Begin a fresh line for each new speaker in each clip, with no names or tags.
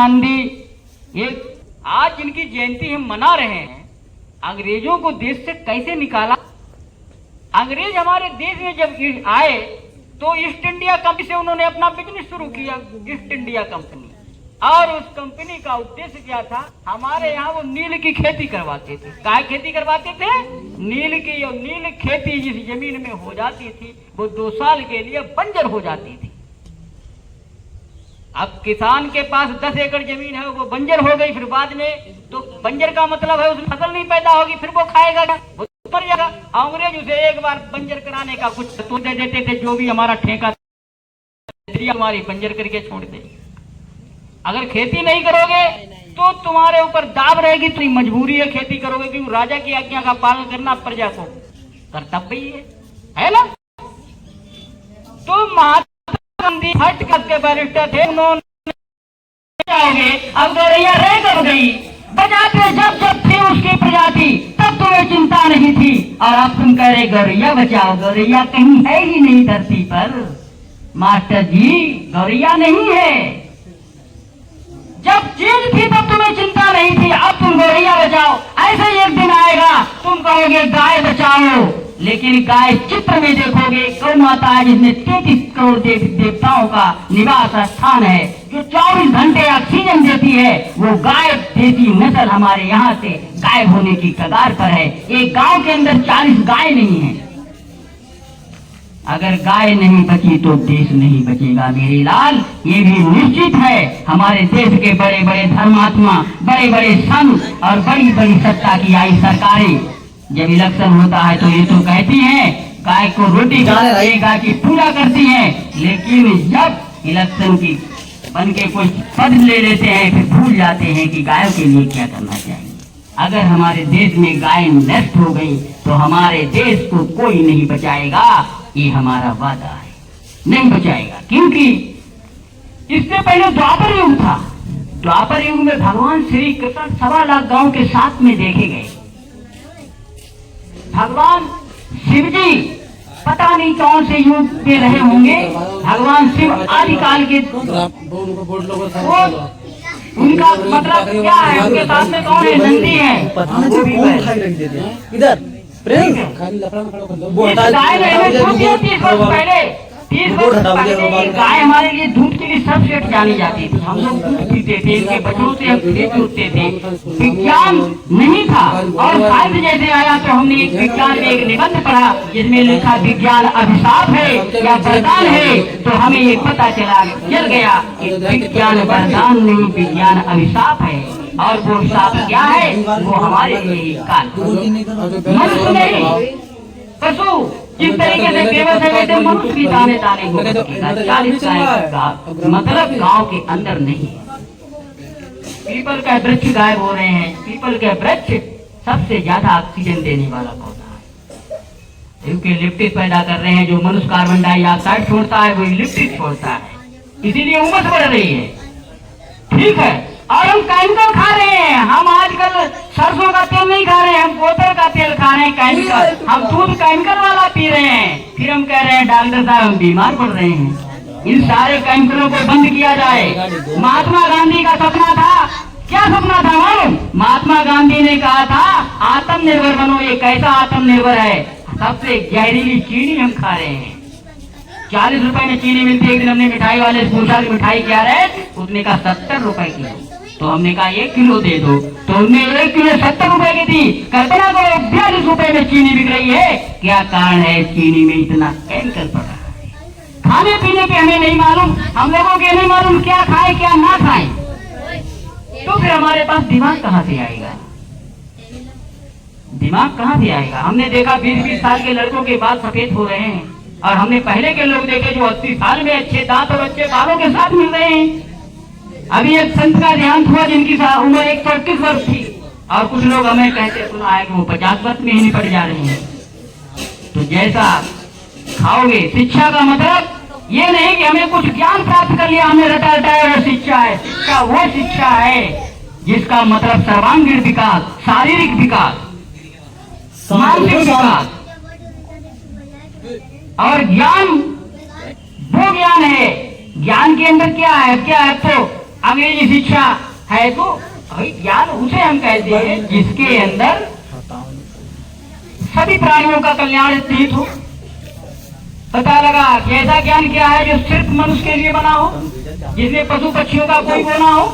गांधी, ये आज जिनकी जयंती हम मना रहे हैं, अंग्रेजों को देश से कैसे निकाला। अंग्रेज हमारे देश में जब आए तो ईस्ट इंडिया कंपनी से उन्होंने अपना बिजनेस शुरू किया, ईस्ट इंडिया कंपनी। और उस कंपनी का उद्देश्य क्या था, हमारे यहाँ वो नील की खेती करवाते थे। क्या खेती करवाते थे? नील की। और नील खेती जिस जमीन में हो जाती थी वो 2 साल के लिए बंजर हो जाती थी। अब किसान के पास 10 एकड़ जमीन है, वो बंजर हो गई, फिर बाद में तो बंजर का मतलब है उसमें फसल नहीं पैदा होगी, फिर वो खाएगा क्या? वो मर जाएगा। अंग्रेज उसे एक बार बंजर कराने का कुछ तो दे देते थे, जो भी हमारा ठेका हमारी बंजर करके छोड़ दे। अगर खेती नहीं करोगे तो तुम्हारे ऊपर दाब रहेगी, तुम्हारी मजबूरी है खेती करोगे, क्योंकि राजा की आज्ञा का पालन करना प्रजा को कर्तव्य ही है ना। तो महात्मा गांधी हट के बैरिस्टर थे, उन्होंने अब गौरैया रह कर गई, बजाते जब जब थी उसकी प्रजाति तब तुम्हें चिंता नहीं थी, और अब तुम कह रहे गौरैया बचाओ। गौरैया कहीं है ही नहीं धरती पर मास्टर जी, गौरैया नहीं है। जब चीज थी तब तुम्हें चिंता नहीं थी, अब तुम गौरैया बचाओ। ऐसे एक दिन आएगा तुम कहोगे गाय बचाओ, लेकिन गाय चित्र में देखोगे गौ माता जिसमें 33 करोड़ देवताओं का निवास स्थान है, जो 24 घंटे ऑक्सीजन देती है, वो गाय देती नस्ल हमारे यहाँ से गायब होने की कगार पर है। एक गांव के अंदर 40 गाय नहीं है। अगर गाय नहीं बची तो देश नहीं बचेगा मेरे लाल, ये भी निश्चित है। हमारे देश के बड़े बड़े धर्मात्मा, बड़े बड़े संत और बड़ी बड़ी सत्ता की आई सरकारें जब इलेक्शन होता है तो ये तो कहती हैं गाय को रोटी गाय की पूजा करती हैं, लेकिन जब इलेक्शन की बन के कोई पद ले लेते हैं फिर भूल जाते हैं कि गायों के लिए क्या करना चाहिए। अगर हमारे देश में गाय नष्ट हो गई तो हमारे देश को कोई नहीं बचाएगा, ये हमारा वादा है, नहीं बचाएगा। क्योंकि इससे पहले द्वापर युग था। द्वापर युग में भगवान श्री कृष्ण 1.25 लाख गांव के साथ में देखे गए। भगवान शिव जी पता नहीं कौन से युग में रहे होंगे। भगवान शिव आदिकाल के उनका मतलब क्या है, उनके साथ में कौन है? नंदी है। इधर गाय हमारे लिए दूध के लिए सबसे जानी जाती थी। हम लोग दूध पीते थे, इनके बछड़ों से हम खेत जोतते थे। विज्ञान नहीं था और साइंस जैसे आया तो हमने एक विज्ञान में एक निबंध पढ़ा जिसमें लिखा विज्ञान अभिशाप है या वरदान है, तो हमें ये पता चल गया कि विज्ञान वरदान नहीं, विज्ञान अभिशाप है। और वो शाप क्या है? वो हमारे लिए काल। मनुष्य नहीं, पशु जिस तरीके से बेबस है वैसे मनुष्य भी ताने ताने को 40 गाय मतलब गांव के अंदर नहीं। पीपल का वृक्ष गायब हो रहे हैं। पीपल के वृक्ष सबसे ज्यादा ऑक्सीजन देने वाला पौधा है। यूकेलिप्टस पैदा कर रहे हैं, जो मनुष्य कार्बन डाइऑक्साइड छोड़ता है वो यूकेलिप्टस छोड़ता है, इसीलिए उमस बढ़ रही है। ठीक है, और हम केमिकल खा रहे हैं। हम आजकल सरसों का तेल नहीं खा रहे हैं, हम गोबर का तेल खा रहे हैं, केमिकल। हम दूध केमिकल वाला पी रहे हैं, फिर हम कह रहे हैं डॉक्टर साहब हम बीमार पड़ रहे हैं। इन सारे केमिकलों को बंद किया जाए। महात्मा गांधी का सपना था, क्या सपना था मालूम? महात्मा गांधी ने कहा था आत्मनिर्भर बनो। ये कैसा आत्मनिर्भर है? सबसे जहरीली चीनी हम खा रहे हैं। 40 रुपए में चीनी मिलती है। एक दिन हमने मिठाई वाले से पूछा कि मिठाई क्या है, उसने कहा 70 रुपए की। तो हमने कहा 1 किलो दे दो, तो उन्हें 1 किलो 70 रुपए की दी। कल्पना करो 42 रुपए में चीनी बिक रही है। क्या कारण है चीनी में इतना केमिकल पड़ रहा है? खाने पीने के हमें नहीं मालूम, हम लोगों के नहीं मालूम क्या खाएं क्या ना खाएं, तो फिर हमारे पास दिमाग कहाँ से आएगा? दिमाग कहाँ से आएगा? हमने देखा 20-20 साल के लड़कों के बाल सफेद हो रहे हैं, और हमने पहले के लोग देखे जो 80 साल में अच्छे दांत और अच्छे बालों के साथ मिल रहे हैं। अभी एक संत का देहांत हुआ जिनकी उम्र 121 वर्ष थी, और कुछ लोग हमें कहते सुना है कि वो 50 वर्ष में ही निपट जा रहे हैं। तो जैसा खाओगे, शिक्षा का मतलब ये नहीं कि हमें कुछ ज्ञान प्राप्त कर लिया, हमें रटा रटाया शिक्षा है। शिक्षा वो शिक्षा है जिसका मतलब सर्वांगीण विकास, शारीरिक विकास, मानसिक विकास। और ज्ञान वो ज्ञान है, ज्ञान के अंदर क्या है? क्या है? तो अंग्रेजी शिक्षा है तो भाई ज्ञान उसे हम कहते हैं जिसके अंदर सभी प्राणियों का कल्याण निहित हो। पता लगा कि ऐसा ज्ञान क्या है जो सिर्फ मनुष्य के लिए बना हो, जिसमें पशु पक्षियों का कोई वो ना हो।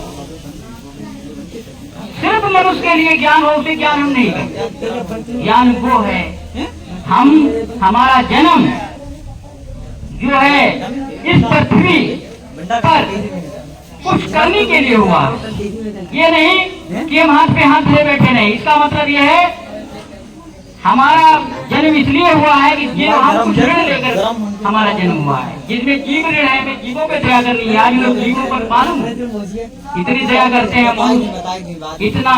सिर्फ मनुष्य के लिए ज्ञान हो, उसे ज्ञान हम नहीं कहते। ज्ञान वो है हमारा जन्म जो है इस पृथ्वी पर कुछ करने के लिए हुआ। ये नहीं कि हम हाथ पे हाथ धरे बैठे नहीं। इसका मतलब ये है हमारा जन्म इसलिए हुआ है कि जीव हम कुछ ऋण लेकर हमारा जन्म हुआ है, जिसमें जीव ऋण है। हमें जीवों पे दया करनी है। आज लोग जीवों पर मालूम इतनी दया करते हैं, इतना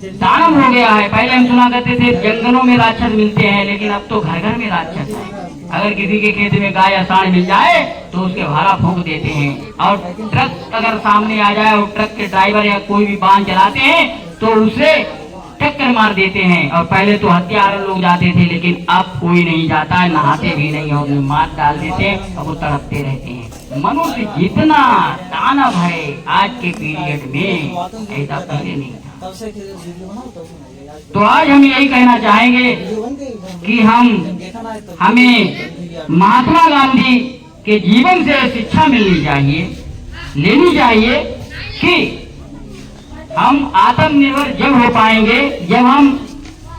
दानव हो गया है। पहले हम सुना करते थे जंगलों में राक्षस मिलते हैं, लेकिन अब तो घर घर में राक्षस है। अगर किसी के खेत में गाय या सांड मिल जाए तो उसके भाड़ा फूंक देते हैं, और ट्रक अगर सामने आ जाए और ट्रक के ड्राइवर या कोई भी वाहन चलाते हैं तो उसे टक्कर मार देते हैं। और पहले तो हत्यारे लोग जाते थे, लेकिन अब कोई नहीं जाता है, नहाते भी नहीं और मार डाल देते हैं और वो तड़पते रहते हैं। मनुष्य जितना दानव है आज के पीरियड में, ऐसा पहले नहीं था। तो आज हम यही कहना चाहेंगे कि हमें महात्मा गांधी के जीवन से शिक्षा मिलनी चाहिए, लेनी चाहिए कि हम आत्मनिर्भर जब हो पाएंगे जब हम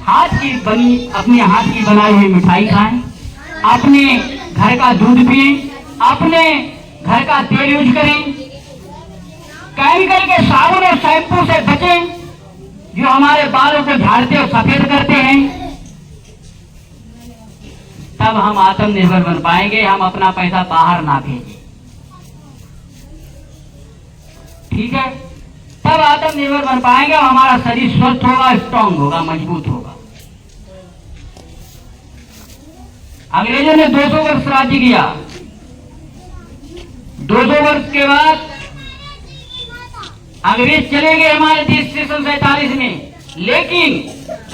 अपने हाथ की बनाई हुई मिठाई खाएं, अपने घर का दूध पिएं, अपने घर का तेल यूज करें, केमिकल के साबुन और शैम्पू से बचें जो हमारे बालों को झाड़ते और सफेद करते हैं। तब हम आत्मनिर्भर बन पाएंगे। हम अपना पैसा बाहर ना भेजें, ठीक है? तब आत्मनिर्भर बन पाएंगे और हमारा शरीर स्वस्थ होगा, स्ट्रांग होगा, मजबूत होगा। अंग्रेजों ने 200 वर्ष राज्य किया। 200 वर्ष के बाद अंग्रेज चले गए हमारे देश से 47 में, लेकिन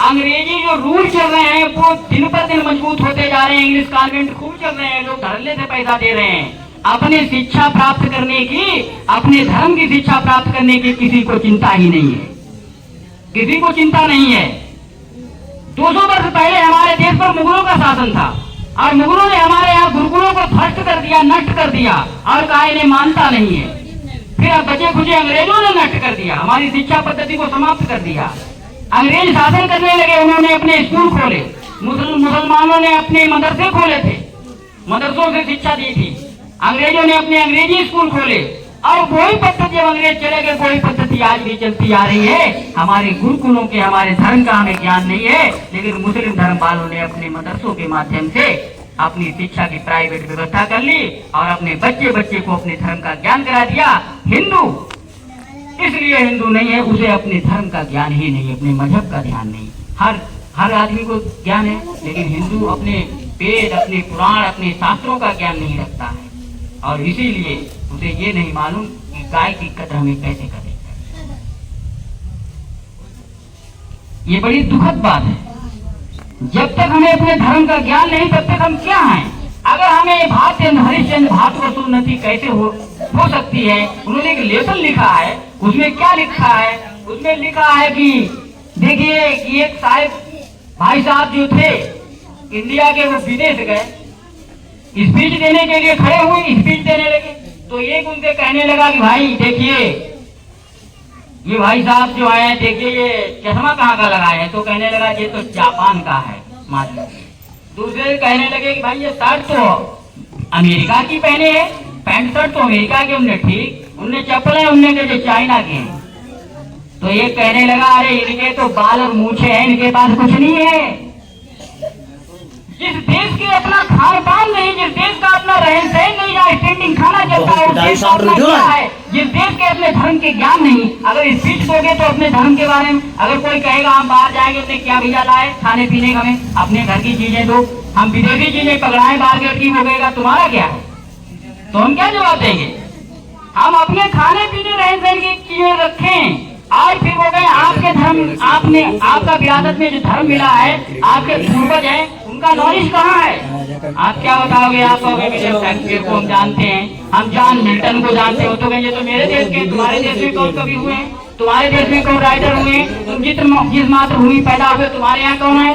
अंग्रेजी जो रूल चल रहे हैं वो दिन पर दिन मजबूत होते जा रहे हैं। इंग्लिश कॉन्वेंट खूब चल रहे हैं, लोग धड़ल्ले से पैसा दे रहे हैं। अपनी शिक्षा प्राप्त करने की, अपने धर्म की शिक्षा प्राप्त करने की किसी को चिंता ही नहीं है, किसी को चिंता नहीं है। 200 वर्ष पहले हमारे देश पर मुगलों का शासन था और मुगलों ने हमारे यहाँ गुरुकुलों को ध्वस्त कर दिया, नष्ट कर दिया, और कहा इन्हें मानता नहीं है। फिर अब बचे खुचे अंग्रेजों ने नष्ट कर दिया, हमारी शिक्षा पद्धति को समाप्त कर दिया। अंग्रेज शासन करने लगे, उन्होंने अपने स्कूल खोले, मुसलमानों ने अपने मदरसे खोले थे, मदरसों से शिक्षा दी थी। अंग्रेजों ने अपने अंग्रेजी स्कूल खोले, और वही पद्धति जब अंग्रेज चले गए वही पद्धति आज भी चलती आ रही है। हमारे गुरुकुलों के, हमारे धर्म का हमें ज्ञान नहीं है, लेकिन मुस्लिम धर्म वालों ने अपने मदरसों के माध्यम से अपनी शिक्षा की प्राइवेट व्यवस्था कर ली और अपने बच्चे बच्चे को अपने धर्म का ज्ञान करा दिया। हिंदू इसलिए हिंदू नहीं है, उसे अपने धर्म का ज्ञान ही नहीं, अपने मजहब का ध्यान नहीं। हर आदमी को ज्ञान है, लेकिन हिंदू अपने वेद, अपने पुराण, अपने शास्त्रों का ज्ञान नहीं रखता है, और इसीलिए उसे ये नहीं मालूम कि गाय की कदर हमें कैसे करें। ये बड़ी दुखद बात है। जब तक हमें अपने धर्म का ज्ञान नहीं, तब तक हम क्या हैं? अगर हमें भारतेंद्र हरिश्चंद्र भारत उन्नति कैसे हो सकती है, उन्होंने एक लेसन लिखा है, उसमें क्या लिखा है? उसमें लिखा है कि देखिए कि एक साहब भाई साहब जो थे इंडिया के, वो विदेश गए, स्पीच देने के लिए खड़े हुए, स्पीच देने लगे, तो एक उनसे कहने लगा कि भाई देखिए ये भाई साहब जो है, देखिए ये चश्मा कहाँ का लगाए है? तो कहने लगा ये तो जापान का है मालिक। दूसरे कहने लगे कि भाई ये शर्ट तो अमेरिका की पहने है, पैंट शर्ट तो अमेरिका के। उनने ठीक, उनने चप्पलें उनने के चाइना के हैं। तो ये कहने लगा अरे इनके तो बाल और मूछे हैं, इनके पास कुछ नहीं है। जिस देश के अपना खान पान नहीं, जिस देश का अपना रहन सहन नहीं, या स्टैंडिंग खाना चलता है, उस देश का अपना क्या है? जिस देश के अपने धर्म के ज्ञान नहीं, अगर स्पीच दोगे तो अपने धर्म के बारे में, अगर कोई कहेगा हम बाहर जाएंगे अपने क्या भैया लाए खाने पीने का, में अपने घर की चीजें दो, हम विदेशी चीजें पकड़ाएं बारगेट की, हो गएगा तुम्हारा क्या है? तो हम क्या जवाब देंगे? हम अपने खाने पीने रहन सहन की चीजें रखें। आज फिर हो गए आपके धर्म, आपने आपका विरासत में जो धर्म मिला है, आपके पूर्वज हैं उनका नॉलेज कहाँ है? आप क्या बताओगे? आप कहोगे विलियम शेक्सपियर को हम जानते हैं, हम जॉन मिल्टन को जानते हो, तो कहेंगे तो मेरे देश के, तुम्हारे देश में कौन कवि हुए, तुम्हारे देश में कौन राइटर हुए, तुम जिस मातृभूमि पैदा हुए तुम्हारे यहाँ कौन है?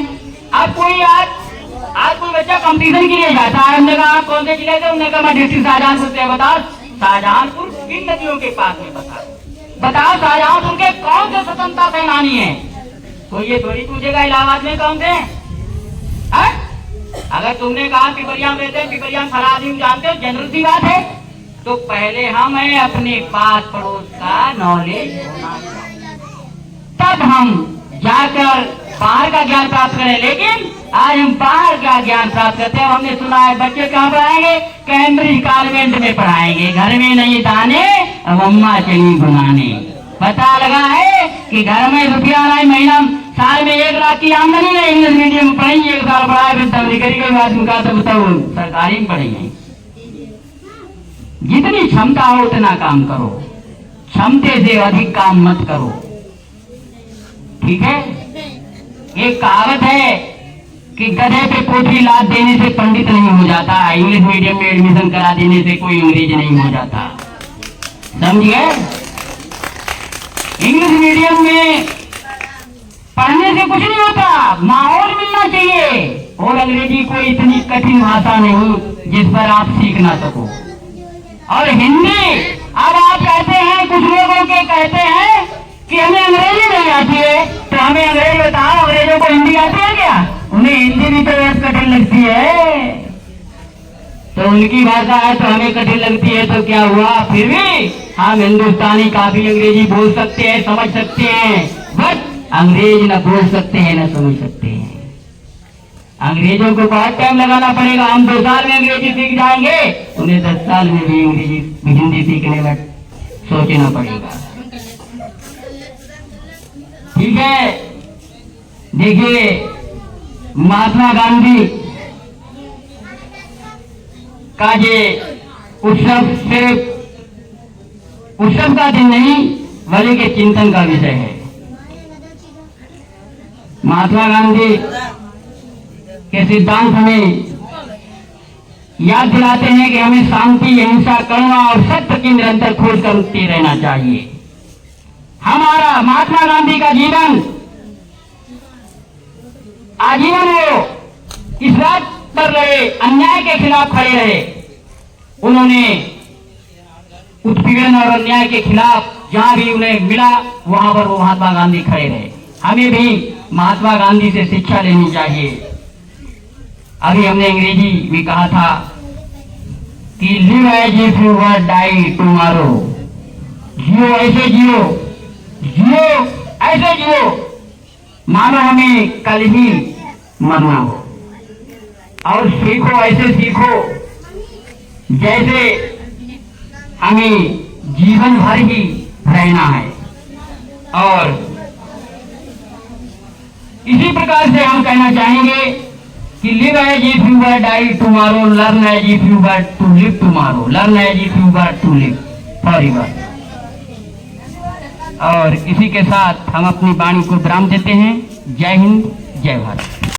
अब कोई आज कोई बच्चा कंपटीशन के लिए जाता है, हमने कहा कौन से जिले से, उन्होंने कहा मैं डिस्ट्रिक्ट शाहजहांपुर से। बताओ शाहजहांपुर किन नदियों के पास में बताओ शाहजहांपुर के कौन से स्वतंत्रता सेनानी है? तो ये थोड़ी पूछेगा इलाहाबाद में कौन थे। अगर तुमने कहा पिपरिया में थे, पिपरिया में फराजी जानते हो, जनरल सी बात है। तो पहले हमें अपने पास पड़ोस का नॉलेज होना चाहिए, तब हम जाकर बाहर का ज्ञान प्राप्त करें। लेकिन आज हम बाहर का ज्ञान प्राप्त करते हैं। हमने सुना है बच्चे कहाँ पढ़ाएंगे? कैम्ब्रिज कॉन्वेंट में पढ़ाएंगे। घर में नहीं दाने अब अम्मा चली बनाने। पता लगा है कि घर में रुपया नहीं, महीना साल में 1 लाख की आमदनी नहीं, इंग्लिश मीडियम में पढ़ेंगे, 1 साल पढ़ाए फिर तबलीगी के बाद उनका तो बताओ सरकारी में पढ़ेंगे। जितनी क्षमता हो उतना काम करो, क्षमते से अधिक काम मत करो, ठीक है? एक कहावत है कि गधे पे पोथी लाद देने से पंडित नहीं हो जाता, इंग्लिश मीडियम में एडमिशन करा देने से कोई अंग्रेज नहीं हो जाता, समझिए? इंग्लिश मीडियम में पढ़ने से कुछ नहीं होता, माहौल मिलना चाहिए। और अंग्रेजी कोई इतनी कठिन भाषा नहीं जिस पर आप सीख ना सको। और हिंदी, अब आप कहते हैं, कुछ लोगों के कहते हैं कि हमें अंग्रेजी नहीं आती है, तो हमें अंग्रेजी बताओ, अंग्रेजों को हिंदी आती है क्या? उन्हें हिंदी भी तो बहुत कठिन लगती है, तो उनकी भाषा है तो हमें कठिन लगती है, तो क्या हुआ? फिर भी हम हिंदुस्तानी काफी अंग्रेजी बोल सकते हैं, समझ सकते हैं, बट अंग्रेज न बोल सकते हैं न समझ सकते हैं। अंग्रेजों को बहुत टाइम लगाना पड़ेगा। हम 2 साल में अंग्रेजी सीख जाएंगे, उन्हें 10 साल में भी अंग्रेजी हिंदी सीखने में सोचना पड़ेगा, ठीक है? देखिए महात्मा गांधी का ये उत्सव सिर्फ उत्सव का दिन नहीं बल्कि चिंतन का विषय है। महात्मा गांधी के सिद्धांत हमें याद दिलाते हैं कि हमें शांति, अहिंसा, करुणा और सत्य की निरंतर खोज करते रहना चाहिए। हमारा महात्मा गांधी का जीवन आजीवन वो इस बात पर रहे, अन्याय के खिलाफ खड़े रहे। उन्होंने उत्पीड़न और अन्याय के खिलाफ जहां भी उन्हें मिला वहां पर वो महात्मा गांधी खड़े रहे। हमें भी महात्मा गांधी से शिक्षा लेनी चाहिए। अभी हमने अंग्रेजी भी कहा था कि live as if you were die tomorrow, जियो ऐसे जियो, जियो ऐसे जियो मानो हमें कल ही मरना हो, और सीखो ऐसे सीखो जैसे हमें जीवन भर ही रहना है। और इसी प्रकार से हम कहना चाहेंगे कि live as if you were die tomorrow, learn as if you were to live tomorrow, learn as if you were to live forever. और इसी के साथ हम अपनी वाणी को विराम देते हैं। जय हिंद, जय भारत।